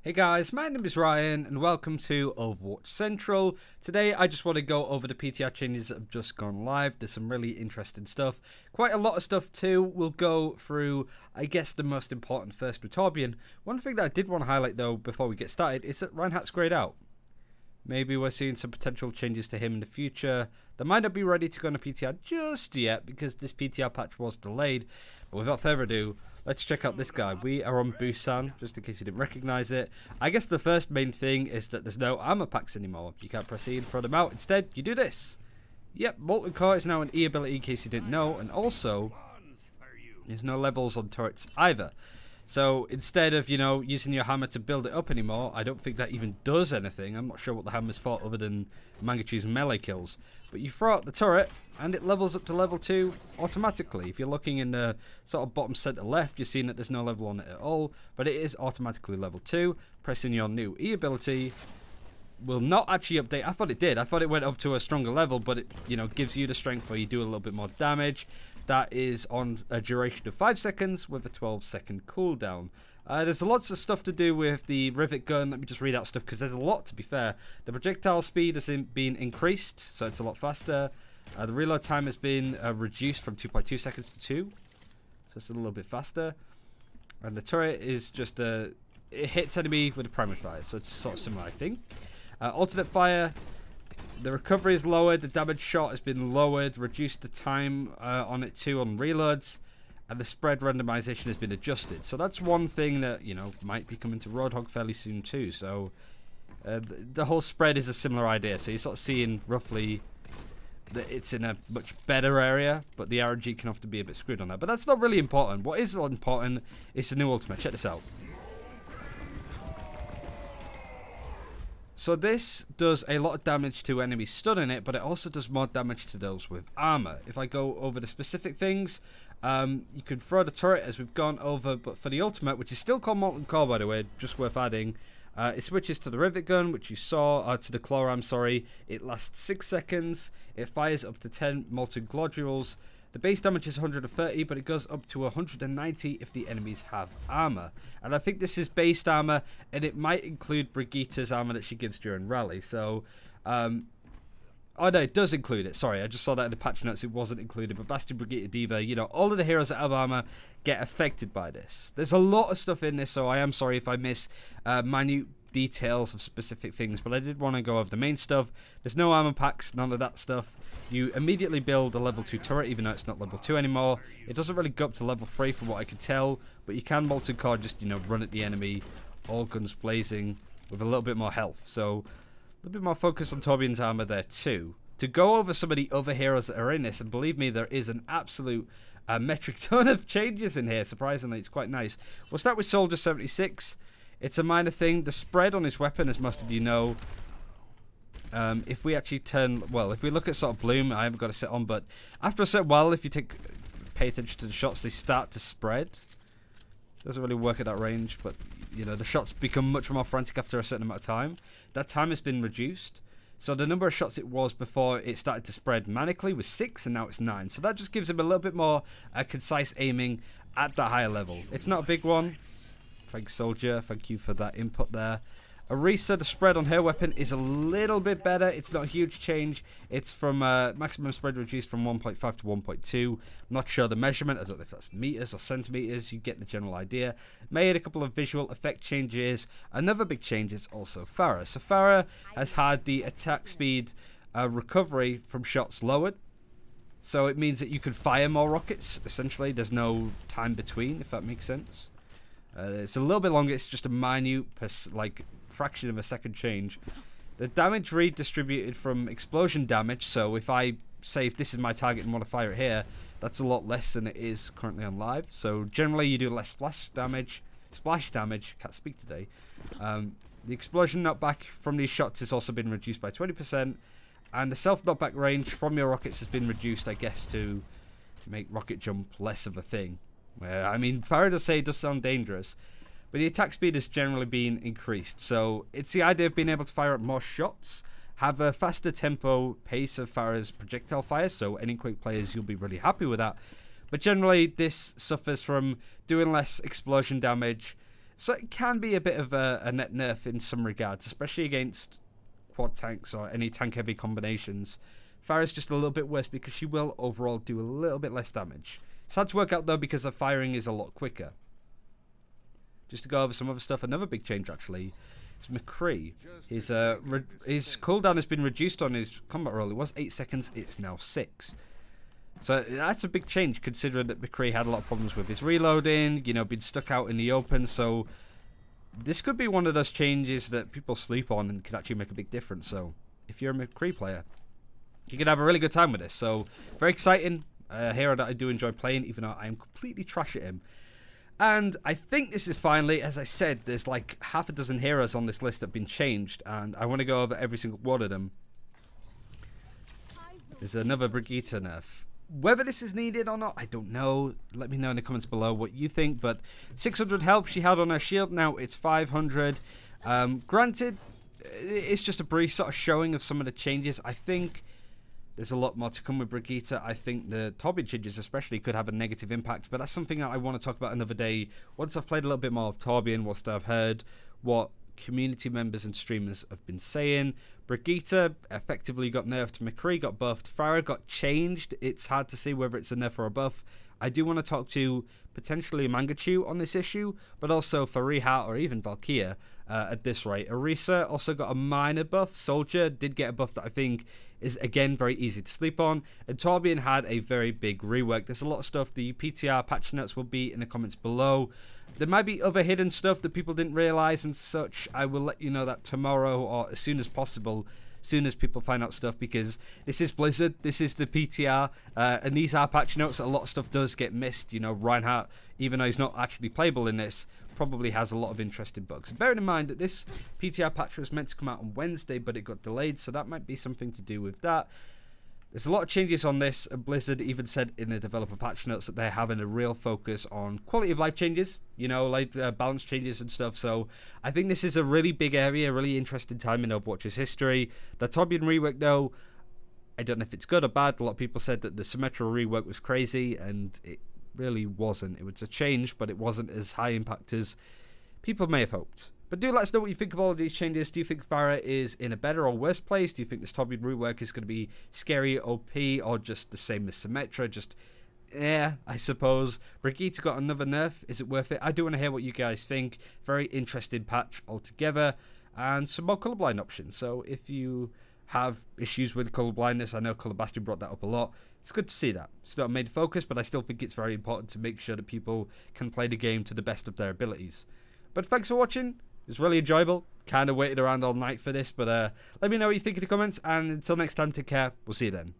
Hey guys, my name is Ryan and welcome to Overwatch Central. Today I just want to go over the PTR changes that have just gone live. There's some really interesting stuff. Quite a lot of stuff too. We'll go through, I guess, the most important first with Torbjörn. One thing that I did want to highlight though before we get started is that Reinhardt's grayed out. Maybe we're seeing some potential changes to him in the future. They might not be ready to go on a PTR just yet because this PTR patch was delayed. But without further ado, let's check out this guy. We are on Busan, just in case you didn't recognize it. I guess the first main thing is that there's no armor packs anymore. You can't proceed and throw them out. Instead, you do this. Yep, Molten Core is now an E ability in case you didn't know. And also, there's no levels on turrets either. So instead of, using your hammer to build it up anymore, I don't think that even does anything. I'm not sure what the hammer's for other than Mangachu's melee kills. But you throw out the turret and it levels up to level 2 automatically. If you're looking in the sort of bottom center left, you're seeing that there's no level on it at all. But it is automatically level 2. Pressing your new E ability will not actually update. I thought it did. I thought it went up to a stronger level, but it, gives you the strength where you do a little bit more damage. That is on a duration of 5 seconds with a 12-second cooldown. There's lots of stuff to do with the rivet gun. Let me just read out stuff because there's a lot, to be fair. The projectile speed has been increased, so it's a lot faster. The reload time has been reduced from 2.2 seconds to 2, so it's a little bit faster. And the turret is just it hits enemy with a primary fire, so it's sort of similar, I think. Alternate fire. The recovery is lowered, the damage shot has been lowered, reduced the time on it too on reloads, and the spread randomization has been adjusted. So that's one thing that, might be coming to Roadhog fairly soon too. So the whole spread is a similar idea. So you're sort of seeing roughly that it's in a much better area, but the RNG can often be a bit screwed on that. But that's not really important. What is important is the new ultimate. Check this out. So this does a lot of damage to enemies stunning it, but it also does more damage to those with armor. If I go over the specific things, you can throw the turret as we've gone over, but for the ultimate, which is still called Molten Core by the way, just worth adding, it switches to the rivet gun, which you saw, to the claw ram, sorry. It lasts 6 seconds, it fires up to 10 molten glodules. The base damage is 130, but it goes up to 190 if the enemies have armor. And I think this is based armor, and it might include Brigitte's armor that she gives during rally. So, oh no, it does include it. Sorry, I just saw that in the patch notes. It wasn't included. But Bastion, Brigitte, Diva, all of the heroes that have armor get affected by this. There's a lot of stuff in this, so I am sorry if I miss minute details of specific things, but I did want to go over the main stuff. There's no armor packs, none of that stuff. You immediately build a level 2 turret, even though it's not level 2 anymore. It doesn't really go up to level 3 from what I can tell, but you can Molten Core just, run at the enemy, all guns blazing, with a little bit more health. So, a little bit more focus on Torbjörn's armor there too. To go over some of the other heroes that are in this, and believe me, there is an absolute metric ton of changes in here. Surprisingly, it's quite nice. We'll start with Soldier 76. It's a minor thing. The spread on his weapon, as most of you know, if we actually if we look at sort of Bloom, I haven't got it set on, but after a certain while, if you pay attention to the shots, they start to spread. Doesn't really work at that range, but, the shots become much more frantic after a certain amount of time. That time has been reduced. So the number of shots it was before it started to spread manically was 6, and now it's 9. So that just gives him a little bit more concise aiming at that higher level. It's not a big one. Thanks, Soldier. Thank you for that input there. Arisa, the spread on her weapon is a little bit better. It's not a huge change. It's from maximum spread reduced from 1.5 to 1.2. I'm not sure the measurement. I don't know if that's meters or centimeters. You get the general idea. Made a couple of visual effect changes. Another big change is also Pharah. So Pharah has had the attack speed recovery from shots lowered. So it means that you can fire more rockets. Essentially, there's no time between, if that makes sense. It's a little bit longer. It's just a minute, fraction of a second change. The damage redistributed from explosion damage. So if I say if this is my target and want to fire it here, that's a lot less than it is currently on live. So generally you do less splash damage. Can't speak today. The explosion knockback from these shots has also been reduced by 20%, and the self knockback range from your rockets has been reduced, I guess, to make rocket jump less of a thing. I mean, Pharah does say it does sound dangerous, but the attack speed has generally been increased. So it's the idea of being able to fire at more shots, have a faster tempo pace of Pharah's projectile fire. So any quick players, you'll be really happy with that. But generally, this suffers from doing less explosion damage, So it can be a bit of a net nerf in some regards, especially against quad tanks or any tank heavy combinations. Pharah's just a little bit worse because she will overall do a little bit less damage. It's hard to work out though because her firing is a lot quicker. Just to go over some other stuff, another big change actually is McCree. His cooldown has been reduced on his combat roll. It was 8 seconds, it's now 6. So that's a big change considering that McCree had a lot of problems with his reloading, you know, being stuck out in the open. So this could be one of those changes that people sleep on and could actually make a big difference. So if you're a McCree player, you can have a really good time with this. So very exciting. A hero that I do enjoy playing, even though I am completely trash at him. And I think this is finally, as I said, there's like half a dozen heroes on this list that have been changed, and I want to go over every single one of them. There's another Brigitte nerf. Whether this is needed or not, I don't know. Let me know in the comments below what you think. But 600 health she had on her shield, now it's 500. Granted, it's just a brief sort of showing of some of the changes. I think there's a lot more to come with Brigitte. I think the Torbjörn changes especially could have a negative impact, but that's something that I want to talk about another day. Once I've played a little bit more of Torbjörn, what I've heard, what community members and streamers have been saying. Brigitte effectively got nerfed, McCree got buffed, Pharah got changed. It's hard to see whether it's a nerf or a buff. I do want to talk to potentially Mangachu on this issue, but also Pharah or even Valkyria at this rate. Orisa also got a minor buff. Soldier did get a buff that I think is, again, very easy to sleep on. And Torbjörn had a very big rework. There's a lot of stuff. The PTR patch notes will be in the comments below. There might be other hidden stuff that people didn't realize and such. I will let you know that tomorrow or as soon as possible, soon as people find out stuff, because this is Blizzard, this is the PTR, and these are patch notes. A lot of stuff does get missed. You know, Reinhardt, even though he's not actually playable in this, probably has a lot of interesting bugs. Bearing in mind that this PTR patch was meant to come out on Wednesday, but it got delayed, so that might be something to do with that. There's a lot of changes on this, and Blizzard even said in the developer patch notes that they're having a real focus on quality of life changes, you know, like balance changes and stuff. So I think this is a really big area, a really interesting time in Overwatch's history. The Torbjörn rework, though, I don't know if it's good or bad. A lot of people said that the Symmetra rework was crazy, and it really wasn't. It was a change, but it wasn't as high impact as people may have hoped. But do let us know what you think of all of these changes. Do you think Pharah is in a better or worse place? Do you think this Torbjörn rework is going to be scary, OP, or just the same as Symmetra? Just, yeah, I suppose. Brigitte got another nerf. Is it worth it? I do want to hear what you guys think. Very interesting patch altogether. And some more colorblind options. So if you have issues with colorblindness, I know Color Bastion brought that up a lot. It's good to see that. It's not a main focus, but I still think it's very important to make sure that people can play the game to the best of their abilities. But thanks for watching. It was really enjoyable. Kind of waited around all night for this, but let me know what you think in the comments. And until next time, take care. We'll see you then.